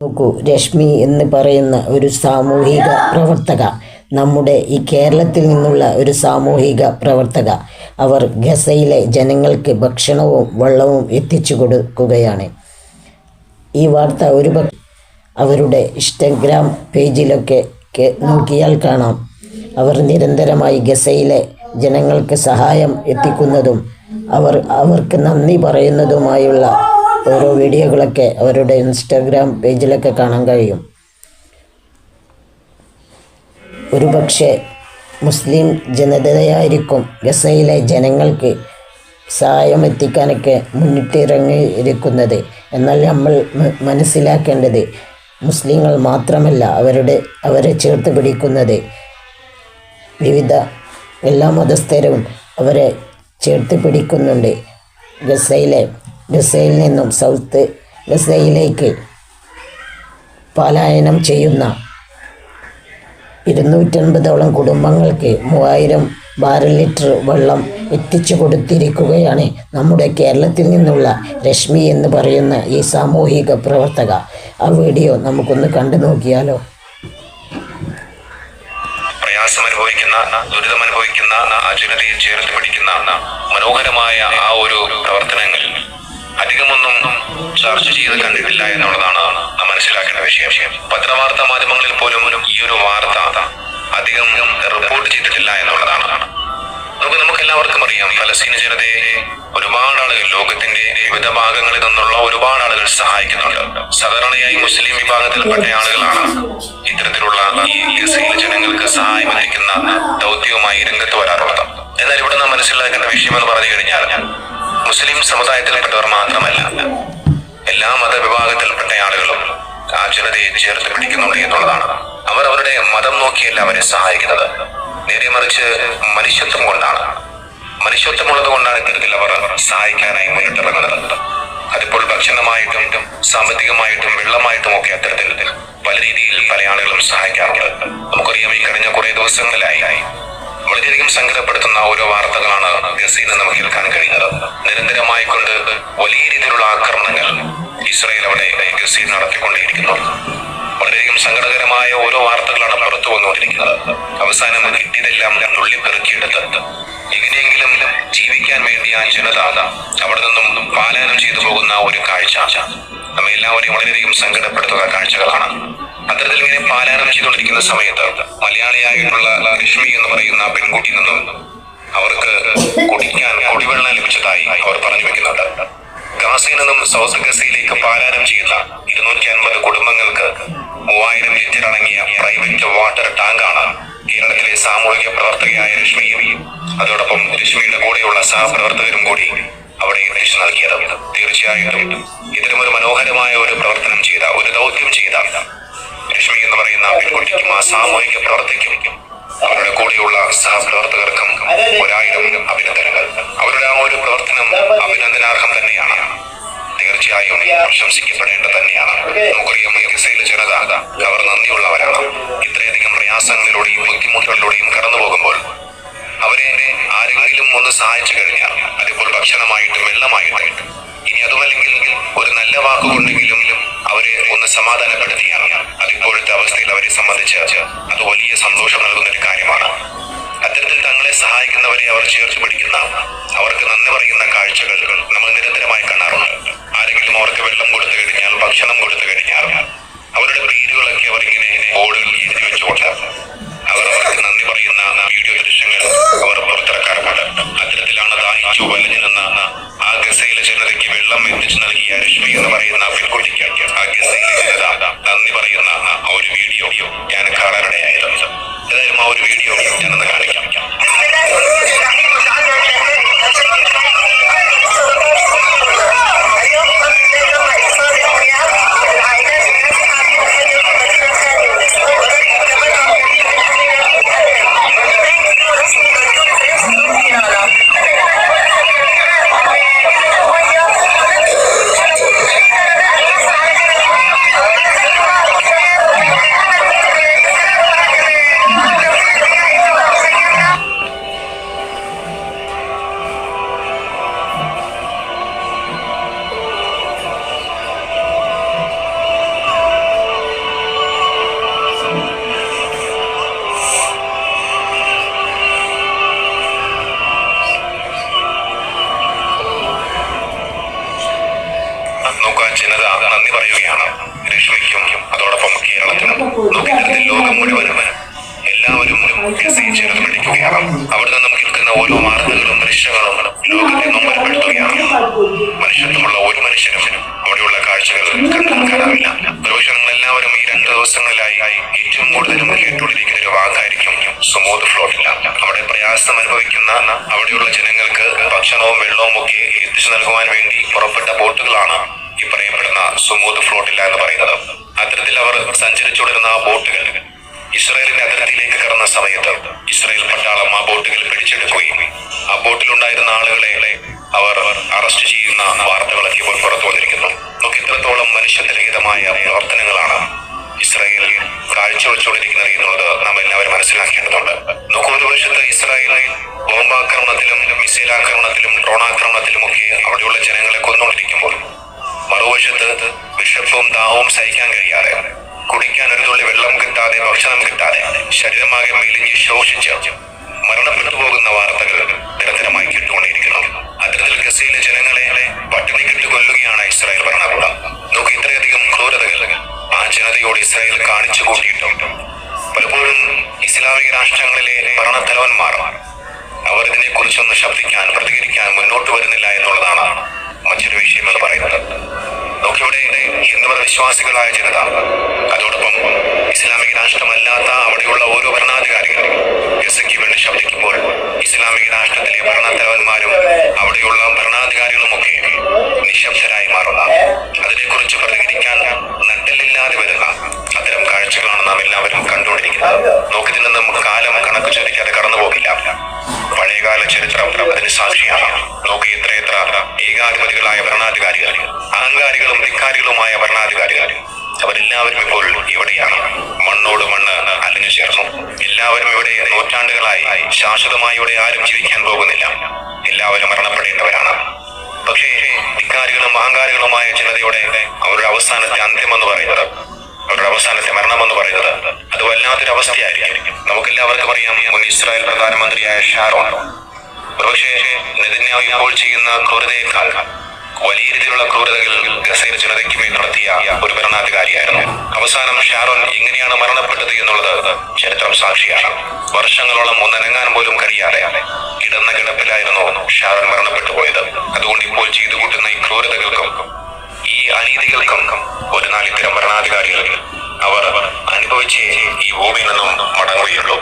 നോക്കൂ, രശ്മി എന്ന് പറയുന്ന ഒരു സാമൂഹിക പ്രവർത്തക, നമ്മുടെ ഈ കേരളത്തിൽ നിന്നുള്ള ഒരു സാമൂഹിക പ്രവർത്തക, അവർ ഗസയിലെ ജനങ്ങൾക്ക് ഭക്ഷണവും വെള്ളവും എത്തിച്ചു കൊടുക്കുകയാണ്. ഈ വാർത്ത അവരുടെ ഇൻസ്റ്റഗ്രാം പേജിലൊക്കെ നോക്കിയാൽ കാണാം. അവർ നിരന്തരമായി ഗസയിലെ ജനങ്ങൾക്ക് സഹായം എത്തിക്കുന്നതും അവർക്ക് നന്ദി പറയുന്നതുമായുള്ള ഓരോ വീഡിയോകളൊക്കെ അവരുടെ ഇൻസ്റ്റഗ്രാം പേജിലൊക്കെ കാണാൻ കഴിയും. ഒരുപക്ഷെ മുസ്ലിം ജനതയായിരിക്കും ഗസയിലെ ജനങ്ങൾക്ക് സഹായം എത്തിക്കാനൊക്കെ മുന്നിട്ടിറങ്ങിയിരിക്കുന്നത്. എന്നാൽ നമ്മൾ മനസ്സിലാക്കേണ്ടത്, മുസ്ലിങ്ങൾ മാത്രമല്ല അവരെ ചേർത്ത് പിടിക്കുന്നത്. വിവിധ എല്ലാ മതസ്ഥരും അവരെ ചേർത്ത് പിടിക്കുന്നുണ്ട്. ഗസയിൽ നിന്നും സൗത്ത് ഗസയിലേക്ക് പലായനം ചെയ്യുന്ന 250ഓളം കുടുംബങ്ങൾക്ക് 3000 ബാരൽ ലിറ്റർ വെള്ളം എത്തിച്ചു കൊടുത്തിരിക്കുകയാണ് നമ്മുടെ കേരളത്തിൽ നിന്നുള്ള രശ്മി എന്ന് പറയുന്ന ഈ സാമൂഹിക പ്രവർത്തക. ആ വീഡിയോ നമുക്കൊന്ന് കണ്ടു നോക്കിയാലോ. പ്രയാസമനുഭവിക്കുന്ന, ദുരിതമനുഭവിക്കുന്ന ആ ജനതയെ ചേർത്ത് പിടിക്കുന്ന മനോഹരമായ ആ ഒരു പ്രവർത്തനങ്ങൾ അധികമൊന്നും ചർച്ച ചെയ്ത് കണ്ടിട്ടില്ല എന്നുള്ളതാണ് നാം മനസ്സിലാക്കേണ്ട വിഷയം. പത്രവാർത്താ മാധ്യമങ്ങളിൽ പോലും ഈ ഒരു വാർത്ത അധികം റിപ്പോർട്ട് ചെയ്തിട്ടില്ല എന്നുള്ളതാണ്. നമുക്കെല്ലാവർക്കും അറിയാം, ഫലസ്തീൻ ജനതയെ ഒരുപാട് ആളുകൾ, ലോകത്തിന്റെ വിവിധ ഭാഗങ്ങളിൽ നിന്നുള്ള ഒരുപാട് ആളുകൾ സഹായിക്കുന്നുണ്ട്. സാധാരണയായി മുസ്ലിം വിഭാഗത്തിൽപ്പെട്ട ആളുകളാണ് ഇത്തരത്തിലുള്ള ഈ ഗസയിലെ ജനങ്ങൾക്ക് സഹായം എത്തിക്കുന്ന ദൗത്യവുമായി രംഗത്ത് വരാറുള്ളത്. എന്നാൽ ഇവിടെ നാം മനസ്സിലാക്കേണ്ട വിഷയം എന്ന് പറഞ്ഞു കഴിഞ്ഞാൽ, മുസ്ലിം സമുദായത്തിൽപ്പെട്ടവർ മാത്രമല്ല, എല്ലാ മതവിഭാഗത്തിൽപ്പെട്ട ആളുകളും ആ ജനതയെ ചേർത്ത് പിടിക്കുന്നുണ്ട് എന്നുള്ളതാണ്. അവർ അവരുടെ മതം നോക്കിയല്ല അവരെ സഹായിക്കുന്നത്, നേരെ മറിച്ച് മനുഷ്യത്വം കൊണ്ടാണ്. മനുഷ്യത്വമുള്ളത് കൊണ്ടാണ് ഇത്തരത്തിൽ അവർ സഹായിക്കാനായി മുന്നിട്ടിറങ്ങുന്നത്. അതിപ്പോൾ ഭക്ഷണമായിട്ടും സാമ്പത്തികമായിട്ടും വെള്ളമായിട്ടും ഒക്കെ അത്തരത്തിൽ പല രീതിയിൽ പല ആളുകളും സഹായിക്കാറുണ്ട്. നമുക്കറിയാം, ഈ കഴിഞ്ഞ കുറെ ദിവസങ്ങളിലായി വളരെയധികം സങ്കടപ്പെടുത്തുന്ന ഓരോ വാർത്തകളാണ് ഗസയിൽ നിന്ന് നമുക്ക് കേൾക്കാൻ കഴിയുന്നത്. നിരന്തരമായി കൊണ്ട് വലിയ രീതിയിലുള്ള ആക്രമണങ്ങൾ ഇസ്രായേൽ അവിടെ ഗസയിൽ നടത്തിക്കൊണ്ടേയിരിക്കുന്നു. വളരെയധികം സങ്കടകരമായ ഓരോ വാർത്തകളാണ് പുറത്തു വന്നുകൊണ്ടിരിക്കുന്നത്. അവസാനം കിട്ടിയതെല്ലാം നുള്ളിപ്പെറുക്കിയെടുത്ത് എങ്ങനെയെങ്കിലും ജീവിക്കാൻ വേണ്ടി ആ ജനത അവിടെ നിന്നും പാലായനം ചെയ്തു പോകുന്ന ഒരു കാഴ്ച നമ്മെ എല്ലാവരെയും വളരെയധികം സങ്കടപ്പെടുത്തുന്ന കാഴ്ചകളാണ്. അത്തരത്തിൽ ഇങ്ങനെ പാലായനം ചെയ്തുകൊണ്ടിരിക്കുന്ന സമയത്ത് മലയാളിയായിട്ടുള്ള രശ്മി എന്ന് പറയുന്ന പെൺകുട്ടി നിന്നും അവർക്ക് കുടിക്കാൻ കുടിവെള്ളം ലഭിച്ചതായി അവർ പറഞ്ഞു വെക്കുന്നുണ്ട്. ഗാസയിൽ നിന്നും സൗത്ത് ഗസയിലേക്ക് പാലായനം ചെയ്യുന്ന 250 കുടുംബങ്ങൾക്ക് 3000 ലിറ്റർ അടങ്ങിയ പ്രൈവറ്റ് വാട്ടർ ടാങ്കാണ് കേരളത്തിലെ സാമൂഹിക പ്രവർത്തകയായ രശ്മിയും അതോടൊപ്പം രശ്മിയുടെ കൂടെയുള്ള സഹപ്രവർത്തകരും കൂടി അവിടെ എത്തിച്ചു നൽകിയത്. തീർച്ചയായിട്ടും ഇത്തരമൊരു മനോഹരമായ ഒരു പ്രവർത്തനം ചെയ്ത, ഒരു ദൗത്യം ചെയ്ത രശ്മി എന്ന് പറയുന്ന പെൺകുട്ടിക്കും ആ സാമൂഹിക പ്രവർത്തകയ്ക്കും അവരുടെ കൂടെയുള്ള സഹപ്രവർത്തകർക്കും 1000 അഭിനന്ദനങ്ങൾ. അവരുടെ ആ ഒരു പ്രവർത്തനം അഭിനന്ദനാർഹം തന്നെയാണ്, തീർച്ചയായും പ്രശംസിക്കപ്പെടേണ്ടത് തന്നെയാണ്. നമുക്കറിയാം, ഗസയിലെ ജനത അവർ നന്ദിയുള്ളവരാണ്. ഇത്രയധികം പ്രയാസങ്ങളിലൂടെയും ബുദ്ധിമുട്ടുകളിലൂടെയും കടന്നു പോകുമ്പോൾ അവരെ ആരെങ്കിലും ഒന്ന് സഹായിച്ചു കഴിഞ്ഞാൽ, അതിപ്പോൾ ഭക്ഷണമായിട്ടും വെള്ളമായിട്ടും, ഇനി അതുമല്ലെങ്കിൽ ഒരു നല്ല വാക്കുകൊണ്ടെങ്കിലും അവരെ ഒന്ന് സമാധാനപ്പെടുത്തിയാൽ അതിപ്പോഴത്തെ അവസ്ഥയിൽ അവരെ സംബന്ധിച്ച് അത് വലിയ സന്തോഷം നൽകുന്ന ഒരു കാര്യമാണ്. അത്തരത്തിൽ തങ്ങളെ സഹായിക്കുന്നവരെ അവർ ചേർത്ത് പിടിക്കുന്ന, അവർക്ക് നന്ദി പറയുന്ന കാഴ്ചകൾ നമ്മൾ നിരന്തരമായി കാണാറുണ്ട്. ആരെങ്കിലും അവർക്ക് വെള്ളം കൊടുത്തു കഴിഞ്ഞാൽ, ഭക്ഷണം കൊടുത്തു കഴിഞ്ഞാൽ അവരുടെ പേരുകളൊക്കെ അവർ ഇങ്ങനെ ബോർഡുകളിൽ എഴുതി വെച്ചുകൊണ്ട് അവർക്ക് നന്ദി പറയുന്ന വീഡിയോ ദൃശ്യങ്ങൾ അവർ പുറത്തിറക്കാറുണ്ട്. അത്തരത്തിലാണ് ദാഹിച്ചു വലഞ്ഞു നിന്ന ആ ഗസയിലെ ജനതയ്ക്ക് വെള്ളം എത്തിച്ചു നൽകിയ രശ്മി എന്ന് പറയുന്ന പെൺകുട്ടിക്ക് ആ ഗസയിലെ ജനത നന്ദി പറയുന്ന ആ ഒരു വീഡിയോ ഞാൻ കാണാനിടയായത്. ഏതായാലും ആ ഒരു വീഡിയോ ഞാനൊന്ന് കാണിക്കാം. രശ്മിക്കും അതോടൊപ്പം കേരളത്തിനും നോക്കിയില്ലെങ്കിൽ ലോകം മുഴുവനും എല്ലാവരും ഗസയെ ചേർത്ത് പിടിക്കുകയാണ്. അവിടെ നിന്നും കേൾക്കുന്ന ഓരോ വാർത്തകളും ദൃശ്യങ്ങളും ലോകത്തെ നൊമ്പരപ്പെടുത്തുകയാണ്. മനുഷ്യത്വമുള്ള ഒരു മനുഷ്യനും അവിടെയുള്ള കാഴ്ചകൾ കണ്ടുനിൽക്കാനാവില്ല. ഒരുപക്ഷെ നിങ്ങൾ എല്ലാവരും ഈ 2 ദിവസങ്ങളിലായി ഏറ്റവും കൂടുതലും കേട്ടുകൊണ്ടിരിക്കുന്ന ഒരു വാക്കായിരിക്കും സുമൂദ് ഫ്ലോട്ടില്ല. അവിടെ പ്രയാസം അനുഭവിക്കുന്ന അവിടെയുള്ള ജനങ്ങൾക്ക് ഭക്ഷണവും വെള്ളവും ഒക്കെ എത്തിച്ചു നൽകുവാൻ വേണ്ടി പുറപ്പെട്ട ബോട്ടുകളാണ് ഈ പറയപ്പെടുന്ന സുമൂദ് ഫ്ലോട്ടില്ല എന്ന് പറയുന്നത്. അത്തരത്തിൽ അവർ സഞ്ചരിച്ചുകൊണ്ടിരുന്ന ആ ബോട്ടുകൾ ഇസ്രായേലിന്റെ അതിർത്തിയിലേക്ക് കടന്ന സമയത്ത് ഇസ്രായേൽ പട്ടാളം ആ ബോട്ടുകൾ പിടിച്ചെടുക്കുകയും ആ ബോട്ടിലുണ്ടായിരുന്ന ആളുകളെ അവർ അറസ്റ്റ് ചെയ്യുന്ന വാർത്തകളൊക്കെ ഇപ്പോൾ പുറത്തു വന്നിരിക്കുന്നു. നമുക്ക് ഇത്രത്തോളം മനുഷ്യത്വരഹിതമായ പ്രവർത്തനങ്ങളാണ് ഇസ്രായേൽ കാഴ്ചവെച്ചുകൊണ്ടിരിക്കുന്നത് എന്നുള്ളത് നാം എല്ലാവരും മനസ്സിലാക്കേണ്ടതുണ്ട്. നമുക്ക് ഒരു വശത്ത് ഇസ്രായേൽ ബോംബാക്രമണത്തിലും മിസൈൽ ആക്രമണത്തിലും ഡ്രോണാക്രമണത്തിലും ഒക്കെ അവിടെയുള്ള ജനങ്ങളെ കൊന്നുകൊണ്ടിരിക്കുമ്പോൾ മറുവശത്ത് വിഷപ്പും ദാഹവും സഹിക്കാൻ കഴിയാതെ കുടിക്കാൻ ഒരു തുള്ളി വെള്ളം കിട്ടാതെ ഭക്ഷണം കിട്ടാതെ ശരീരമാകെ മെലിഞ്ഞ് ശോഷിച്ച് മരണപ്പെട്ടു പോകുന്ന വാർത്തകൾ നിരന്തരമായി കേട്ടുകൊണ്ടിരിക്കുന്നു. അത്തരത്തിൽ ഗസയിലെ ജനങ്ങളെ പട്ടിണി കിട്ടു കൊല്ലുകയാണ് ഇസ്രായേൽ ഭരണകൂടം. നമുക്ക് ഇത്രയധികം ക്രൂരതകൾ ആ ജനതയോട് ഇസ്രായേൽ കാണിച്ചു കൂട്ടിയിട്ടും പലപ്പോഴും ഇസ്ലാമിക രാഷ്ട്രങ്ങളിലെ ഭരണത്തലവന്മാർ അവർ ഇതിനെക്കുറിച്ചൊന്ന് ശബ്ദിക്കാൻ പ്രതികരിക്കാൻ മുന്നോട്ട് വരുന്നില്ല എന്നുള്ളതാണ് മറ്റൊരു വിഷയം എന്ന് പറയുന്നത്. നമുക്കിവിടെ ഹിന്ദുമത വിശ്വാസികളായ ജനത അതോടൊപ്പം ഇസ്ലാമിക രാഷ്ട്രമല്ലാത്ത അവിടെയുള്ള ഓരോ ഭരണാധികാരികളും ഗസയ്ക്ക് വേണ്ടി ശബ്ദിക്കുമ്പോൾ ഇസ്ലാമിക രാഷ്ട്രത്തിലെ ഭരണത്തലവന്മാരും അവിടെയുള്ള ഭരണാധികാരികളുമൊക്കെ നിശബ്ദരായി മാറുന്ന അതിനെക്കുറിച്ച് പ്രതികരിക്കാൻ നട്ടലില്ലാതെ വരുന്ന അത്തരം കാഴ്ചകളാണ് നാം എല്ലാവരും കണ്ടുകൊണ്ടിരിക്കുന്നത്. നമുക്കിതിൽ നിന്നും കാലം കണക്ക് ചോദിക്കാതെ കടന്നു പോകില്ല. പഴയകാല ചരിത്രം അതിന് സാക്ഷിയാണ്. നോക്കി എത്രയെത്ര ഏകാധിപതികളായ ഭരണാധികാരികൾ, അഹങ്കാരികളും ധിക്കാരികളുമായ ഭരണാധികാരികൾ അവരെല്ലാവരും ഇപ്പോൾ ഇവിടെയാണ്. മണ്ണോട് മണ്ണ് അലിഞ്ഞു ചേർന്നു. എല്ലാവരും ഇവിടെ നൂറ്റാണ്ടുകളായി ശാശ്വതമായി ഇവിടെ ആരും ജീവിക്കാൻ പോകുന്നില്ല. എല്ലാവരും മരണപ്പെടേണ്ടവരാണ്. പക്ഷേ ധിക്കാരികളും അഹങ്കാരികളുമായ ജനതയുടെ അവരുടെ അവസാനത്തെ അന്ത്യമെന്ന് പറയുന്നത്, അവരുടെ അവസാനത്തെ മരണമെന്ന് പറയുന്നത് അത് വല്ലാത്തൊരു അവസ്ഥയായിരിക്കും. നമുക്കെല്ലാവർക്കും അറിയാം, മുൻ ഇസ്രായേൽ പ്രധാനമന്ത്രിയായ ഷാരോൺ ഒരുപക്ഷേ നെതന്യാഹു ഇപ്പോൾ ചെയ്യുന്ന ക്രൂരതയേക്കാൾ വലിയ രീതിയിലുള്ള ക്രൂരതകൾ ഗസയിലെ ജനതയ്ക്ക് മേൽ നടത്തിയ ഒരു ഭരണാധികാരിയായിരുന്നു. അവസാനം ഷാരോൺ എങ്ങനെയാണ് മരണപ്പെട്ടത് എന്നുള്ളത് ചരിത്രം സാക്ഷിയാണ്. വർഷങ്ങളോളം ഒന്നനങ്ങാൻ പോലും കഴിയാതെ കിടന്ന കിടപ്പിലായിരുന്നു ഷാരോൺ മരണപ്പെട്ടു പോയത്. അതുകൊണ്ട് ഇപ്പോൾ ചെയ്തു കൂട്ടുന്ന ഈ ക്രൂരതകൾക്കും ഈ അനീതികൾക്കും ഒരു നാൾ ഇത്തരം ഭരണാധികാരികൾ അവർ അനുഭവിച്ച് ഈ ഭൂമിയിൽ നിന്നും മടങ്ങുകയുള്ളൂ.